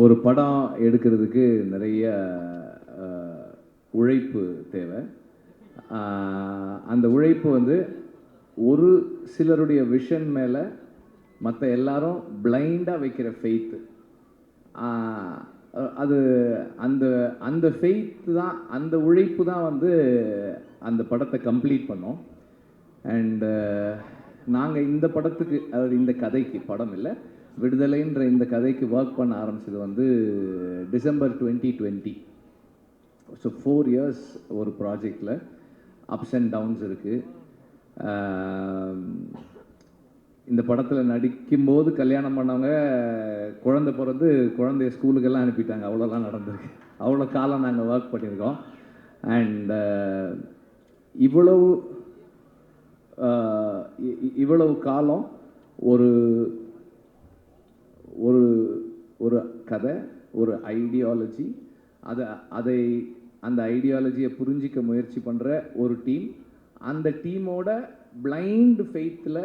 ஒரு படம் எடுக்கிறதுக்கு நிறைய உழைப்பு தேவை. அந்த உழைப்பு வந்து ஒரு சிலருடைய விஷன் மேலே மற்ற எல்லாரும் பிளைண்டாக வைக்கிற ஃபெய்த்து, அது அந்த அந்த ஃபெய்த் தான், அந்த உழைப்பு தான் வந்து அந்த படத்தை கம்ப்ளீட் பண்ணோம். அண்டு நாங்கள் இந்த படத்துக்கு, அதாவது இந்த கதைக்கு, படம் இல்லை, விடுதலைன்ற இந்த கதைக்கு ஒர்க் பண்ண ஆரம்பிச்சது வந்து டிசம்பர் 2020. ஸோ 4 years ஒரு ப்ராஜெக்டில் அப்ஸ் அண்ட் டவுன்ஸ் இருக்குது. இந்த படத்தில் நடிக்கும்போது கல்யாணம் பண்ணவங்க குழந்தை பிறந்து குழந்தைய ஸ்கூலுக்கெல்லாம் அனுப்பிட்டாங்க. அவ்வளோலாம் நடந்திருக்கு. அவ்வளோ காலம் நாங்கள் ஒர்க் பண்ணியிருக்கோம். அண்ட் இவ்வளவு காலம் ஒரு ஒரு ஒரு கதை, ஒரு ஐடியாலஜி, அந்த ஐடியாலஜியை புரிஞ்சிக்க முயற்சி பண்ணுற ஒரு டீம், அந்த டீமோட பிளைண்ட் ஃபெய்த்தில்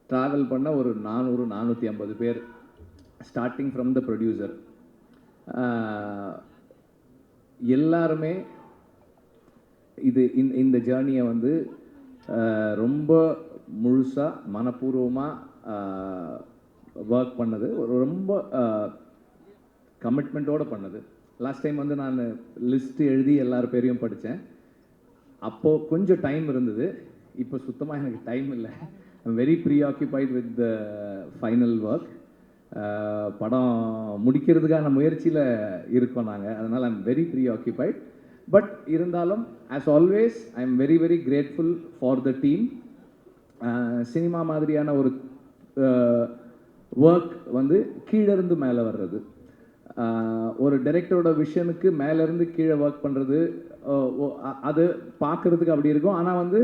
ட்ராவல் பண்ண ஒரு 400-450 பேர், ஸ்டார்டிங் ஃப்ரம் த ப்ரொடியூசர். எல்லாருமே இந்த ஜேர்னியை வந்து ரொம்ப முழுசாக மனப்பூர்வமாக ஒர்க் பண்ணது, ரொம்ப கமிட்மெண்ட்டோடு பண்ணது. லாஸ்ட் டைம் வந்து நான் லிஸ்ட்டு எழுதி எல்லார் பேரையும் படித்தேன். அப்போது கொஞ்சம் டைம் இருந்தது, இப்போ சுத்தமாக எனக்கு டைம் இல்லை. I'm very preoccupied with the final work. படம் முடிக்கிறதுக்கான முயற்சியில் இருக்கோம் நாங்கள், அதனால் ஐம் வெரி ப்ரீஆக்கியூபைட். பட் இருந்தாலும் as always I am very very grateful for the team. Cinema மாதிரியான ஒரு ஒர்க் வந்து கீழேருந்து மேலே வர்றது, ஒரு டைரக்டரோட விஷனுக்கு மேலேருந்து கீழே ஒர்க் பண்ணுறது, அது பார்க்குறதுக்கு அப்படி இருக்கும். ஆனால் வந்து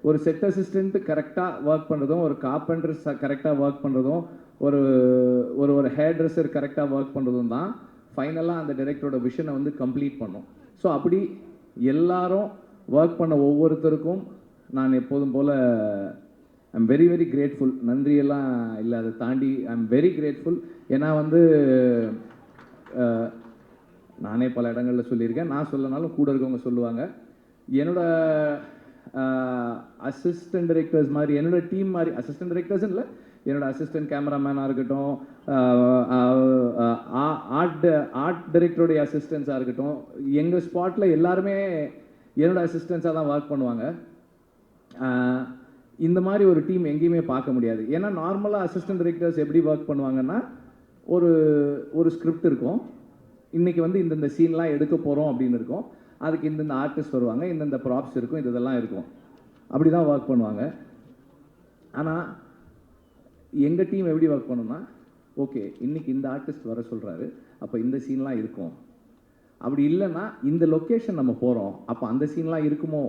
ஒரு செட் அசிஸ்டண்ட்டு கரெக்டாக ஒர்க் பண்ணுறதும், ஒரு கார்பெண்டர் கரெக்டாக ஒர்க் பண்ணுறதும், ஒரு ஒரு ஹேர் ட்ரெஸ்ஸர் கரெக்டாக ஒர்க் பண்ணுறதும் தான் ஃபைனலாக அந்த டைரக்டரோட விஷனை வந்து கம்ப்ளீட் பண்ணும். ஸோ அப்படி எல்லாரும் ஒர்க் பண்ண ஒவ்வொருத்தருக்கும் நான் எப்போதும் போல் I am very very grateful. நன்றியெல்லாம் இல்லை, அதை தாண்டி ஐ எம் வெரி கிரேட்ஃபுல். ஏன்னா வந்து நானே பல இடங்களில் சொல்லியிருக்கேன், நான் சொல்லனாலும் கூட இருக்கவங்க சொல்லுவாங்க, என்னோட அசிஸ்டன்ட் டைரக்டர்ஸ் மாதிரி, என்னோட டீம் மாதிரி, அசிஸ்டன்ட் டைரக்டர்ஸ் இல்லை, என்னோட அசிஸ்டன்ட் கேமராமேனாக இருக்கட்டும், ஆர்ட் டைரக்டருடைய அசிஸ்டன்ஸாக இருக்கட்டும், எங்கள் ஸ்பாட்டில் எல்லாருமே என்னோட அசிஸ்டன்ஸாக தான் ஒர்க் பண்ணுவாங்க. இந்த மாதிரி ஒரு டீம் எங்கேயுமே பார்க்க முடியாது. ஏன்னா நார்மலாக அசிஸ்டன்ட் டைரக்டர்ஸ் எப்படி ஒர்க் பண்ணுவாங்கன்னா, ஒரு ஸ்கிரிப்ட் இருக்கும், இன்றைக்கி வந்து இந்தந்த சீன்லாம் எடுக்க போகிறோம் அப்படின்னு இருக்கும், அதுக்கு இந்தந்த ஆர்டிஸ்ட் வருவாங்க, இந்தந்த ப்ராப்ஸ் இருக்கும், இதெல்லாம் இருக்கும், அப்படி தான் ஒர்க் பண்ணுவாங்க. ஆனால் எங்கள் டீம் எப்படி ஒர்க் பண்ணோம்னா, ஓகே இன்றைக்கி இந்த ஆர்டிஸ்ட் வர சொல்கிறாரு, அப்போ இந்த சீன்லாம் இருக்கும், அப்படி இல்லைன்னா இந்த லொக்கேஷன் நம்ம போகிறோம், அப்போ அந்த சீன்லாம் இருக்குமோ,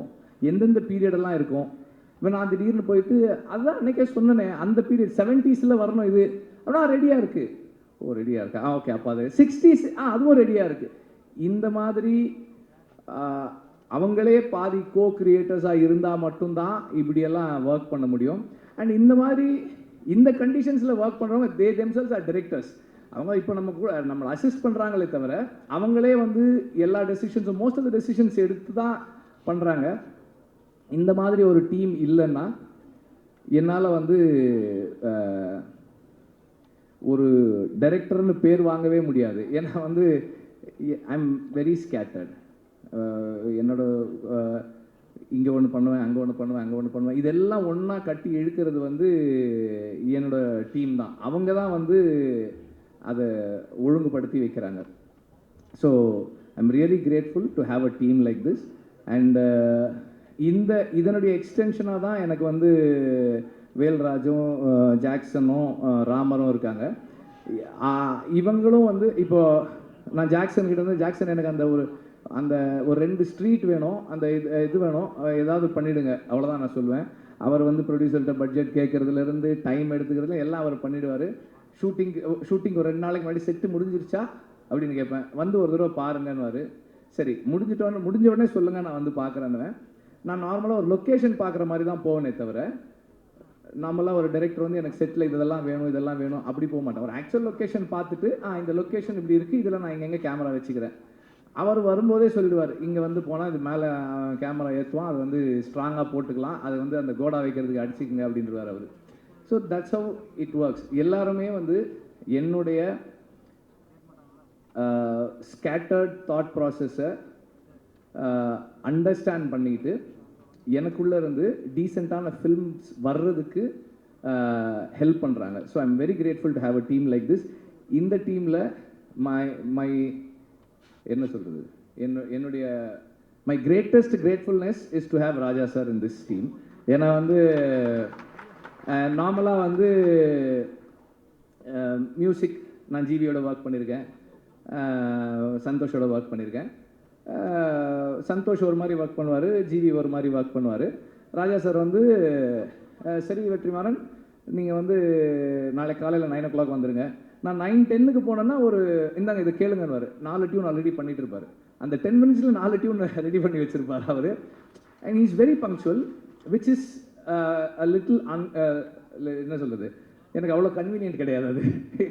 எந்தெந்த பீரியடெல்லாம் இருக்கும். இப்போ நான் திடீர்னு போயிட்டு அதுதான் அன்றைக்கே சொன்னேனே, அந்த பீரியட் 70s வரணும், இது அப்படின்னா ரெடியாக இருக்குது, ஓ ரெடியாக இருக்கா, ஓகே அப்போ அது 60s, அதுவும் ரெடியாக இருக்குது. இந்த மாதிரி அவங்களே பாதி கோ கிரியேட்டர்ஸாக இருந்தால் மட்டும்தான் இப்படியெல்லாம் ஒர்க் பண்ண முடியும். அண்ட் இந்த மாதிரி இந்த கண்டிஷன்ஸில் ஒர்க் பண்ணுறவங்க தே தெம்செல்ஸ் ஆர் டைரக்டர்ஸ். அவங்க இப்போ நம்ம கூட நம்மளை அசிஸ்ட் பண்ணுறாங்களே தவிர, அவங்களே வந்து எல்லா டெசிஷன்ஸும், மோஸ்ட் ஆஃப் த டெசிஷன்ஸ் எடுத்து தான் பண்ணுறாங்க. இந்த மாதிரி ஒரு டீம் இல்லைன்னா என்னால் வந்து ஒரு டைரக்டர்னு பேர் வாங்கவே முடியாது. ஏன்னா வந்து ஐ எம் வெரி ஸ்கேட்டர்ட். என்னோட இங்கே ஒன்று பண்ணுவேன், அங்கே ஒன்று பண்ணுவேன், அங்கே ஒன்று பண்ணுவேன், இதெல்லாம் ஒன்றா கட்டி இழுக்கிறது வந்து என்னோட டீம் தான். அவங்க தான் வந்து அதை ஒழுங்குபடுத்தி வைக்கிறாங்க. So I am really grateful to have a team like this. And இதனுடைய எக்ஸ்டென்ஷனாக தான் எனக்கு வந்து வேல்ராஜும் ஜாக்சனும் ராமரும் இருக்காங்க. இவங்களும் வந்து இப்போது நான் ஜாக்சன் கிட்ட வந்து, ஜாக்சன் எனக்கு அந்த ஒரு 2 ஸ்ட்ரீட் வேணும், அந்த இது வேணும், ஏதாவது பண்ணிவிடுங்க, அவ்வளோதான் நான் சொல்லுவேன். அவர் வந்து ப்ரொடியூசர்கிட்ட பட்ஜெட் கேட்குறதுலேருந்து டைம் எடுத்துக்கிறதுல எல்லாம் அவர் பண்ணிவிடுவார். ஷூட்டிங் ஒரு 2 நாளைக்கு முன்னாடி செட்டு முடிஞ்சிருச்சா அப்படின்னு கேட்பேன், வந்து ஒரு தடவை பாருங்கன்னு. சரி முடிஞ்ச உடனே சொல்லுங்கள், நான் வந்து பார்க்குறேன்னுவேன். நான் நார்மலாக ஒரு லொக்கேஷன் பார்க்குற மாதிரி தான் போவேனே தவிர, நம்மளாம் ஒரு டைரக்டர் வந்து எனக்கு செட்டில் இதெல்லாம் வேணும் அப்படி போக மாட்டேன். ஒரு ஆக்சுவல் லொக்கேஷன் பார்த்துட்டு இந்த லொக்கேஷன் இப்படி இருக்குது, இதில் நான் எங்கெங்கே கேமரா வச்சுக்கிறேன். அவர் வரும்போதே சொல்லிடுவார், இங்கே வந்து போனால் இது மேலே கேமரா ஏற்றுவான், அது வந்து ஸ்ட்ராங்காக போட்டுக்கலாம், அது வந்து அந்த கோடா வைக்கிறதுக்கு அடிச்சிக்கங்க அப்படின்றவார் அவர். So that's how it works. எல்லாருமே வந்து என்னுடைய ஸ்கேட்டர்ட் தாட் ப்ராசஸை அண்டர்ஸ்டாண்ட் பண்ணிக்கிட்டு எனக்குள்ளே இருந்து டீசெண்டான ஃபில்ம்ஸ் வர்றதுக்கு ஹெல்ப் பண்ணுறாங்க. So I am very grateful to have a team like this. இந்த டீமில் மை என்ன சொல்கிறது, என்னுடைய my greatest gratefulness is to have Raja sir in this team. ஏன்னா வந்து நார்மலாக வந்து மியூசிக் நான் ஜிவியோட ஒர்க் பண்ணியிருக்கேன், சந்தோஷோட ஒர்க் பண்ணியிருக்கேன். சந்தோஷ் ஒரு மாதிரி ஒர்க் பண்ணுவார், ஜிவி ஒரு மாதிரி ஒர்க் பண்ணுவார். ராஜா சார் வந்து சரி வெற்றிமாறன், நீங்கள் வந்து நாளைக்கு காலையில் 9 o'clock வந்துடுங்க. நான் 9:10 போனேன்னா ஒரு இந்தாங்க இதை கேளுங்கன்னு 4 டியூன் ஆல்ரெடி பண்ணிட்டு இருப்பார். அந்த 10 minutesல 4 டியூன் ரெடி பண்ணி வச்சுருப்பார் அவர். And he is very punctual, which is a little என்ன சொல்கிறது, எனக்கு அவ்வளோ கன்வீனியன்ட் கிடையாது, அது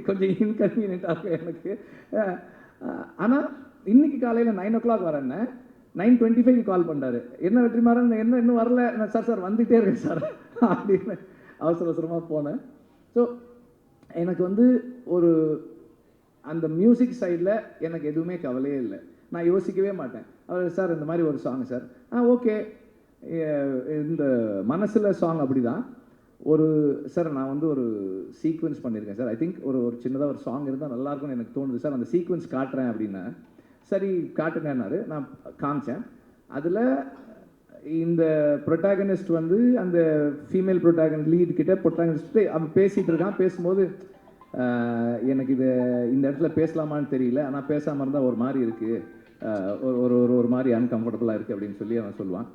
கொஞ்சம் இன்கன்வீனியன்ட்டாக எனக்கு. ஆனால் இன்னைக்கு காலையில் 9 o'clock வரேன்னு 9:25 கால் பண்ணுறாரு. என்ன வெற்றிமாறன், என்ன இன்னும் வரல? சார் வந்துகிட்டே இருக்கேன் சார் அப்படின்னு அவசரமாக போனேன். ஸோ எனக்கு வந்து ஒரு அந்த மியூசிக் சைடில் எனக்கு எதுவுமே கவலையே இல்லை. நான் யோசிக்கவே மாட்டேன். அவர் சார் இந்த மாதிரி ஒரு சாங் சார், ஓகே, இந்த மனசில் சாங் அப்படி தான். ஒரு சார் நான் வந்து ஒரு சீக்வன்ஸ் பண்ணியிருக்கேன் சார், ஐ திங்க் ஒரு சின்னதாக ஒரு சாங் இருந்தால் நல்லாயிருக்கும்னு எனக்கு தோணுது சார், அந்த சீக்வன்ஸ் காட்டுறேன் அப்படின்னா. சரி காட்டுங்கன்னாரு. நான் காமிச்சேன். அதில் இந்த ப்ரொட்டாகனிஸ்ட் வந்து அந்த ஃபீமேல் ப்ரொட்டாகனிஸ்ட் லீட் கிட்ட ப்ரொட்டாகனிஸ்ட்டு அவன் பேசிகிட்டு இருக்கான். பேசும்போது எனக்கு இது இந்த இடத்துல பேசலாமான்னு தெரியல, ஆனால் பேசாமல் இருந்தால் ஒரு மாதிரி இருக்குது, ஒரு மாதிரி அன்கம்ஃபர்டபுளாக இருக்குது அப்படின்னு சொல்லி அவன் சொல்லுவான்.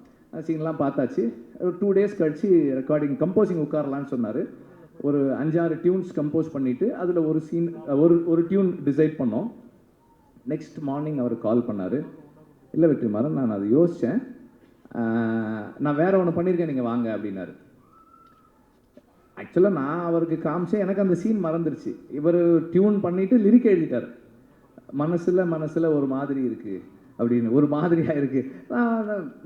சீன்லாம் பார்த்தாச்சு. ஒரு 2 days கழிச்சு ரெக்கார்டிங் கம்போசிங் உட்காரலான்னு சொன்னார். ஒரு 5-6 டியூன்ஸ் கம்போஸ் பண்ணிவிட்டு அதில் ஒரு சீன் ஒரு டியூன் டிசைட் பண்ணோம். நெக்ஸ்ட் மார்னிங் அவர் கால் பண்ணார். இல்லை வெற்றிமாறன், நான் அதை யோசித்தேன், நான் வேறு ஒன்று பண்ணியிருக்கேன், நீங்கள் வாங்க அப்படின்னாரு. ஆக்சுவலாக நான் அவருக்கு காமிச்சேன், எனக்கு அந்த சீன் மறந்துருச்சு. இவர் டியூன் பண்ணிவிட்டு லிரிக் எழுதிட்டார். மனசில் ஒரு மாதிரி இருக்குது அப்படின்னு, ஒரு மாதிரியாக இருக்குது,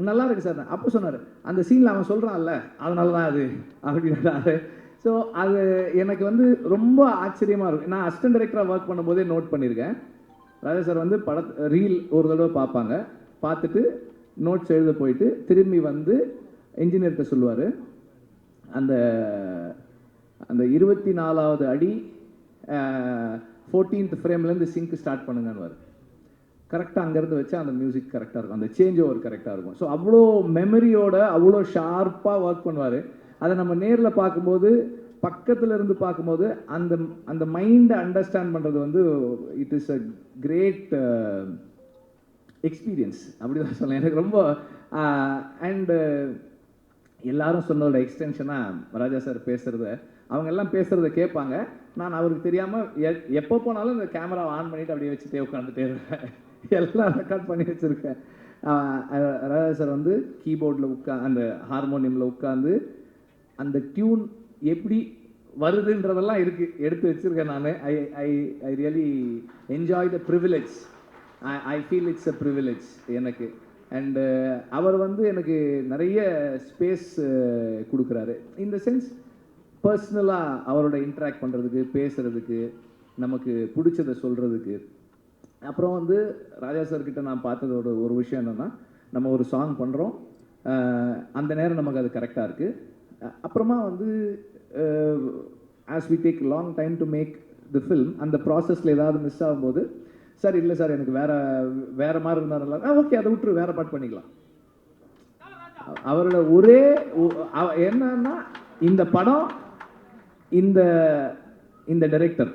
நல்லா இருக்குது சார். அப்போ சொன்னார், அந்த சீனில் அவன் சொல்கிறான்ல அதனால தான் அது அப்படின்னாரு. ஸோ அது எனக்கு வந்து ரொம்ப ஆச்சரியமாக இருக்கும். நான் அசிஸ்டன்ட் டைரக்டராக ஒர்க் பண்ணும்போதே நோட் பண்ணியிருக்கேன். ராஜா சார் வந்து ரீல் ஒரு தடவை பார்ப்பாங்க, பார்த்துட்டு நோட்ஸ் எழுத போயிட்டு திரும்பி வந்து இன்ஜினியர்கிட்ட சொல்லுவார், அந்த 24வது அடி 14th ஃப்ரேம்லேருந்து சிங்க் ஸ்டார்ட் பண்ணுங்கன்னு. கரெக்டாக அங்கேருந்து வச்சா அந்த மியூசிக் கரெக்டாக இருக்கும், அந்த சேஞ்ச் ஓவர் கரெக்டாக இருக்கும். ஸோ அவ்வளோ மெமரியோட அவ்வளோ ஷார்ப்பாக ஒர்க் பண்ணுவார். அதை நம்ம நேரில் பார்க்கும்போது, பக்கத்தில் இருந்து பார்க்கும்போது அந்த மைண்டை அண்டர்ஸ்டாண்ட் பண்ணுறது வந்து it is a great experience அப்படி தான் சொல்லலாம். எனக்கு ரொம்ப அண்டு எல்லாரும் சொன்னதோட எக்ஸ்டென்ஷனாக ராஜா சார் பேசுகிறத, அவங்க எல்லாம் பேசுகிறத கேட்பாங்க. நான் அவருக்கு தெரியாமல் எப்போ போனாலும் இந்த கேமராவை ஆன் பண்ணிவிட்டு அப்படியே வச்சுட்டே உட்காந்துட்டே இருப்பேன். எல்லாம் ரெக்கார்ட் பண்ணி வச்சுருக்கேன். ராஜா சார் வந்து கீபோர்டில் அந்த ஹார்மோனியமில் உட்காந்து அந்த டியூன் எப்படி வருதுன்றதெல்லாம் எடுத்து வச்சுருக்கேன் நான். I really enjoy the privilege. I feel it's a privilege எனக்கு. அண்டு அவர் வந்து எனக்கு நிறைய ஸ்பேஸ் கொடுக்குறாரு. இந்த சென்ஸ் பர்சனலாக அவரோட இன்ட்ராக்ட் பண்ணுறதுக்கு, பேசுகிறதுக்கு, நமக்கு பிடிச்சதை சொல்கிறதுக்கு. அப்புறம் வந்து ராஜா சார்கிட்ட நான் பார்த்ததோட ஒரு விஷயம் என்னென்னா, நம்ம ஒரு சாங் பண்ணுறோம், அந்த நேரம் நமக்கு அது கரெக்டாக இருக்குது. அப்புறமா வந்து as we take long time to make the film, அந்த ப்ராசஸில் ஏதாவது மிஸ் ஆகும்போது, சார் இல்லை சார் எனக்கு வேறு மாதிரி இருந்தால் நல்லா, ஓகே அதை விட்டுரு, வேறு பாட்டு பண்ணிக்கலாம். அவரோட ஒரே என்னன்னா, இந்த படம் இந்த டைரக்டர்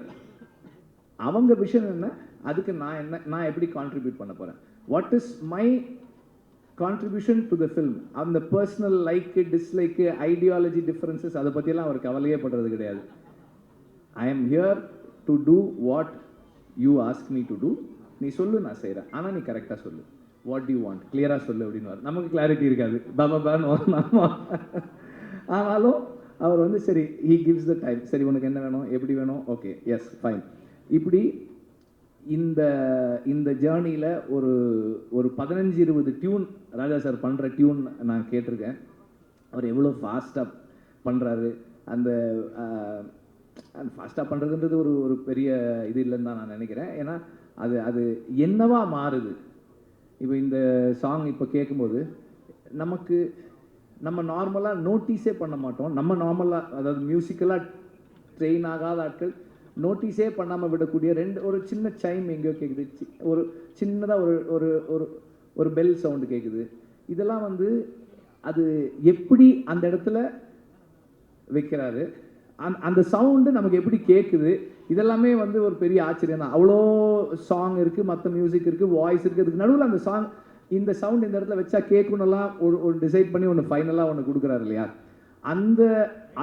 அவங்க விஷயம் என்ன, அதுக்கு நான் எப்படி கான்ட்ரிபியூட் பண்ண போகிறேன், what is my contribution to the film. அந்த personal like, dislike, ideology differences அதை பற்றியெல்லாம் அவர் கவலையே படுறது கிடையாது. I am here to do what you ask me to do. நீ சொல்லு, நான் செய்கிறேன், ஆனால் நீ கரெக்டாக சொல்லு, வாட் யூ வாண்ட், கிளியராக சொல்லு அப்படின்னு. நமக்கு கிளாரிட்டி இருக்காது, பாபான்னு ஆனாலும் அவர் வந்து சரி ஹீ கிவ்ஸ் த டைம், சரி உனக்கு என்ன வேணும் எப்படி வேணும், ஓகே எஸ் ஃபைன். இப்படி இந்த இந்த ஜேர்னியில் ஒரு ஒரு 15-20 டியூன் ராஜா சார் பண்ணுற டியூன் நான் கேட்டிருக்கேன். அவர் எவ்வளோ ஃபாஸ்ட்டாக பண்ணுறாரு. அந்த ஃபாஸ்ட்டாக பண்ணுறதுன்றது ஒரு ஒரு பெரிய இது இல்லைன்னு தான் நான் நினைக்கிறேன். ஏன்னா அது அது என்னவா மாறுது. இப்போ இந்த சாங் இப்போ கேட்கும்போது நமக்கு நம்ம நார்மலாக நோட்டீஸே பண்ண மாட்டோம். நம்ம நார்மலாக அதாவது மியூசிக்கலாக ட்ரெயின் ஆகாத ஆட்கள் நோட்டீஸே பண்ணாமல் விடக்கூடிய ஒரு சின்ன சைம் எங்கேயோ கேட்குது, ஒரு சின்னதாக ஒரு ஒரு ஒரு ஒரு பெல் சவுண்டு கேட்குது. இதெல்லாம் வந்து அது எப்படி அந்த இடத்துல வைக்கிறாரு, அந்த சவுண்டு நமக்கு எப்படி கேட்குது, இதெல்லாமே வந்து ஒரு பெரிய ஆச்சரியம் தான். அவ்வளோ சாங் இருக்குது, மற்ற மியூசிக் இருக்குது, வாய்ஸ் இருக்குது, அதுக்கு நடுவில் அந்த சாங் இந்த சவுண்ட் இந்த இடத்துல வச்சா கேட்கணும்லாம் ஒரு டிசைட் பண்ணி ஒன்று ஃபைனலாக ஒன்று கொடுக்குறாரு இல்லையா.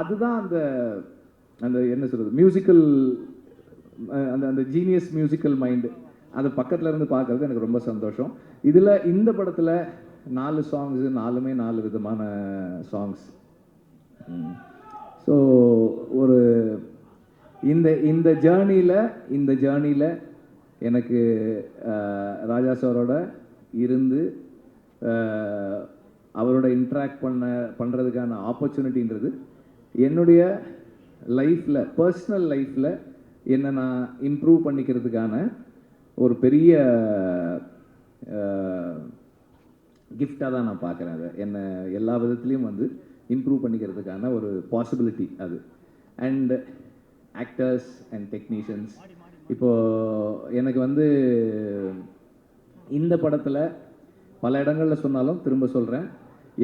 அதுதான் அந்த அந்த என்ன சொல்கிறது மியூசிக்கல் அந்த அந்த ஜீனியஸ் மியூசிக்கல் மைண்டு அதை பக்கத்தில் இருந்து பார்க்குறது எனக்கு ரொம்ப சந்தோஷம். இதில் இந்த படத்தில் 4 சாங்ஸு 4மே 4 விதமான சாங்ஸ். ஸோ ஒரு இந்த ஜேர்னியில் எனக்கு ராஜா சாரோட இருந்து அவரோட இன்ட்ராக்ட் பண்ணுறதுக்கான ஆப்பர்ச்சுனிட்டின்றது என்னுடைய லைஃப்பில் பர்சனல் லைஃப்பில் என்னை நான் இம்ப்ரூவ் பண்ணிக்கிறதுக்கான ஒரு பெரிய கிஃப்டாக தான் நான் பார்க்குறேன். அதை என்னை எல்லா விதத்துலேயும் வந்து இம்ப்ரூவ் பண்ணிக்கிறதுக்கான ஒரு பாசிபிலிட்டி அது. அண்ட் ஆக்டர்ஸ் அண்ட் டெக்னீஷியன்ஸ், இப்போது எனக்கு வந்து இந்த படத்தில் பல இடங்களில் சொன்னாலும் திரும்ப சொல்கிறேன்,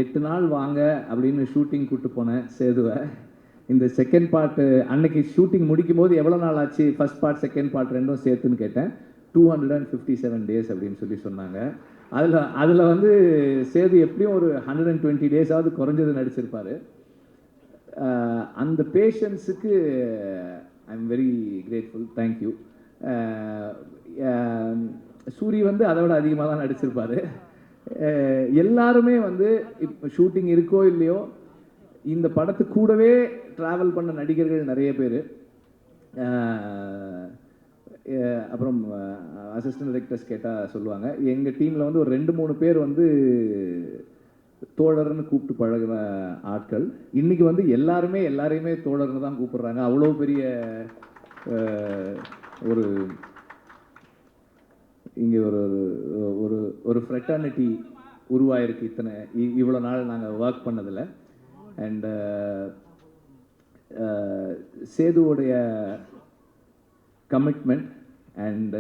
8 நாள் வாங்க அப்படின்னு ஷூட்டிங் கூப்பிட்டு போனேன் சேதுவை. இந்த செகண்ட் பார்ட்டு அன்னைக்கு ஷூட்டிங் முடிக்கும் போது எவ்வளோ நாள் ஆச்சு ஃபர்ஸ்ட் பார்ட் செகண்ட் பார்ட் ரெண்டும் சேர்த்துன்னு கேட்டேன். 257 டேஸ் அப்படின்னு சொன்னாங்க. அதில் வந்து சேது எப்படியும் ஒரு 120 டேஸாவது குறைஞ்சது நடிச்சிருப்பார். அந்த பேஷன்ஸுக்கு I am very grateful, thank you. Soori வந்து அதை விட அதிகமாக தான் நடிச்சிருப்பார். எல்லாருமே வந்து இப்போ ஷூட்டிங் இருக்கோ இல்லையோ இந்த படத்து கூடவே ட்ராவல் பண்ண நடிகர்கள் நிறைய பேர். அப்புறம் அசிஸ்டன்ட் டைரக்டர்ஸ் கேட்டால் சொல்லுவாங்க, எங்கள் டீமில் வந்து ஒரு 2-3 பேர் வந்து தோழர்னு கூப்பிட்டு பழகின ஆட்கள். இன்றைக்கி வந்து எல்லாரையுமே தோழர்னு தான் கூப்பிடுறாங்க. அவ்வளோ பெரிய ஒரு இங்கே ஒரு ஒரு ஒரு ஃப்ரெட்டர்னிட்டி உருவாயிருக்கு இவ்வளோ நாள் நாங்கள் ஒர்க் பண்ணதில். அண்ட் சேதுவோடைய கமிட்மெண்ட் அண்ட்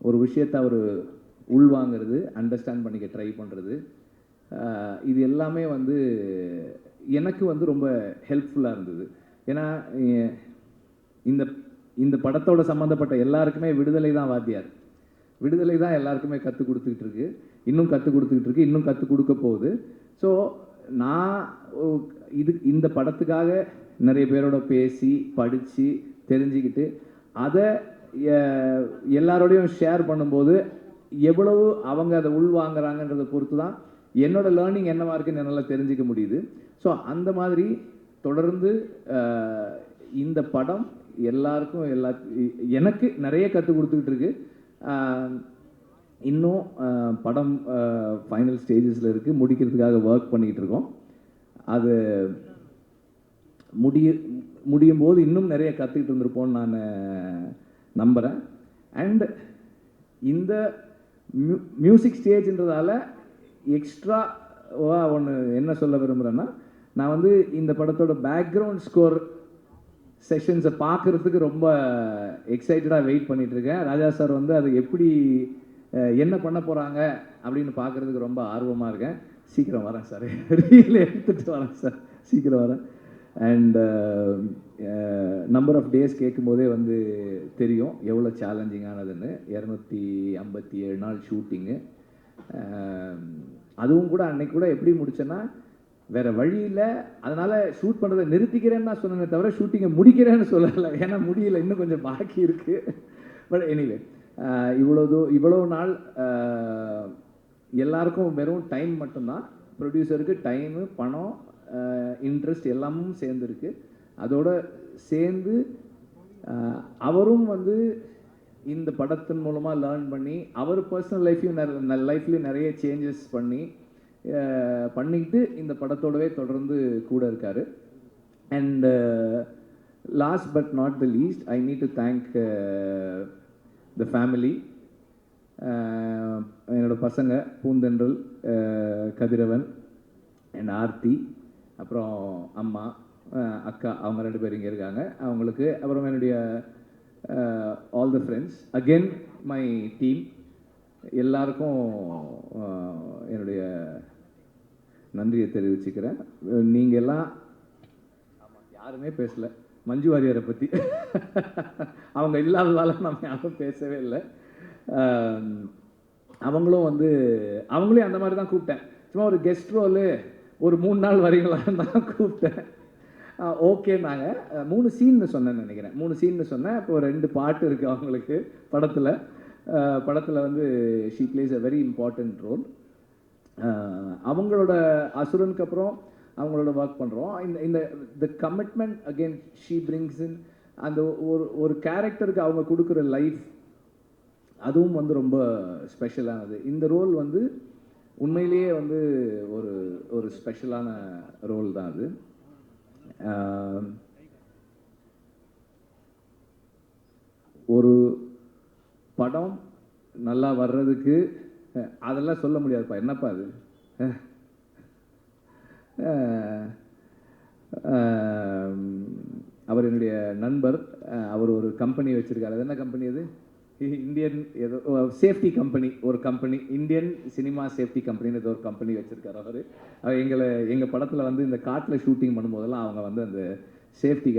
ஒரு விஷயத்தை அவர் உள்வாங்கிறது, அண்டர்ஸ்டாண்ட் பண்ணிக்க ட்ரை பண்ணுறது, இது எல்லாமே வந்து எனக்கு வந்து ரொம்ப ஹெல்ப்ஃபுல்லாக இருந்தது. ஏன்னா இந்த படத்தோட சம்மந்தப்பட்ட எல்லாருக்குமே விடுதலை தான் வாத்தியார். விடுதலை தான் எல்லாருக்குமே கற்றுக் கொடுத்துக்கிட்டு இருக்கு, இன்னும் கற்றுக் கொடுத்துக்கிட்டு இருக்கு, இன்னும் கற்றுக் கொடுக்க போகுது. ஸோ நான் இந்த படத்துக்காக நிறைய பேரோட பேசி படித்து தெரிஞ்சுக்கிட்டு அதை எல்லாரோடையும் ஷேர் பண்ணும்போது எவ்வளவு அவங்க அதை உள்வாங்கிறாங்கன்றதை பொறுத்து தான் என்னோடய லேர்னிங் என்னவா இருக்குன்னு என்னால் தெரிஞ்சிக்க முடியுது. ஸோ அந்த மாதிரி தொடர்ந்து இந்த படம் எல்லாருக்கும் எனக்கு நிறைய கற்றுக் கொடுத்துக்கிட்டு இருக்கு. இன்னும் படம் ஃபைனல் ஸ்டேஜஸில் இருக்குது, முடிக்கிறதுக்காக ஒர்க் பண்ணிக்கிட்டு இருக்கோம். அது முடியும் போது இன்னும் நிறைய கற்றுக்கிட்டு இருந்திருப்போம்னு நான் நம்புகிறேன். அண்ட் இந்த மியூசிக் ஸ்டேஜ்ன்றதால எக்ஸ்ட்ராவாக ஒன்று என்ன சொல்ல விரும்புகிறேன்னா, நான் வந்து இந்த படத்தோட பேக்ரவுண்ட் ஸ்கோர் செஷன்ஸை பார்க்குறதுக்கு ரொம்ப எக்ஸைட்டடாக வெயிட் பண்ணிகிட்ருக்கேன். ராஜா சார் வந்து அது எப்படி என்ன பண்ண போகிறாங்க அப்படின்னு பார்க்குறதுக்கு ரொம்ப ஆர்வமாக இருக்கேன். சீக்கிரம் வரேன் சார், ரீல் எடுத்துகிட்டு வரேன் சார், சீக்கிரம் வரேன். அண்ட் நம்பர் ஆஃப் டேஸ் கேட்கும்போதே வந்து தெரியும் எவ்வளோ சேலஞ்சிங்கானதுன்னு. 257 நாள் ஷூட்டிங்கு. அதுவும் கூட அன்னைக்கு கூட எப்படி முடிச்சேன்னா, வேறு வழியில் அதனால் ஷூட் பண்ணுறதை நிறுத்திக்கிறேன்னு நான் சொன்னேனே தவிர ஷூட்டிங்கை முடிக்கிறேன்னு சொல்லலை. ஏன்னா முடியல, இன்னும் கொஞ்சம் பாக்கி இருக்குது. பட் எனிவே இவ்வளோ நாள் எல்லாருக்கும் வெறும் டைம் மட்டும்தான். ப்ரொடியூசருக்கு டைமு, பணம், இன்ட்ரெஸ்ட் எல்லாமும் சேர்ந்துருக்கு. அதோட சேர்ந்து அவரும் வந்து இந்த படத்தின் மூலமாக லேர்ன் பண்ணி அவர் பர்சனல் லைஃப்லையும் நிறைய சேஞ்சஸ் பண்ணிக்கிட்டு இந்த படத்தோடவே தொடர்ந்து கூட இருக்கார். And last but not the least, I need to thank the family. என்னோட பசங்க பூந்தென்றல், கதிரவன் அண்ட் ஆர்த்தி, அப்புறம் அம்மா, அக்கா, அவங்க 2 பேர் இங்கே இருக்காங்க, அவங்களுக்கு. அப்புறம் என்னுடைய all the friends, again my team, எல்லாருக்கும் என்னுடைய நன்றியை தெரிவிச்சுக்கிறேன். நீங்கள் எல்லாம் யாருமே பேசலை மஞ்சு வாரியரை பற்றி. அவங்க இல்லாததால நம்ம யாரும் பேசவே இல்லை. அவங்களையும் அந்த மாதிரி தான் கூப்பிட்டேன். சும்மா ஒரு கெஸ்ட் ரோலு ஒரு 3 நாள் வரீங்களான்னு தான் கூப்பிட்டேன். ஓகேனாங்க. 3 சீன்னு சொன்னேன்னு நினைக்கிறேன். 3 சீன்னு சொன்னேன். இப்போ 2 பாட்டு இருக்குது அவங்களுக்கு படத்தில் வந்து she plays a very important role. அவங்களோட அசுரனுக்கு அப்புறம் அவங்களோட ஒர்க் பண்ணுறோம். இந்த the commitment again she brings in அந்த ஒரு கேரக்டருக்கு அவங்க கொடுக்குற லைஃப், அதுவும் வந்து ரொம்ப ஸ்பெஷலானது. இந்த ரோல் வந்து உண்மையிலேயே வந்து ஒரு ஸ்பெஷலான ரோல் தான் அது. ஒரு படம் நல்லா வர்றதுக்கு அதெல்லாம் சொல்ல முடியாதுப்பா, என்னப்பா அது. அவர் என்னுடைய நண்பர். அவர் ஒரு கம்பெனி வச்சுருக்காரு. அது என்ன கம்பெனி அது? இந்தியன் ஏதோ சேஃப்டி கம்பெனி, ஒரு கம்பெனி, இந்தியன் சினிமா சேஃப்டி கம்பெனின்னு ஏதோ ஒரு கம்பெனி வச்சுருக்காரு அவர். எங்கள் படத்தில் வந்து இந்த காட்டில் ஷூட்டிங் பண்ணும்போதெல்லாம் அவங்க வந்து அந்த சேஃப்டி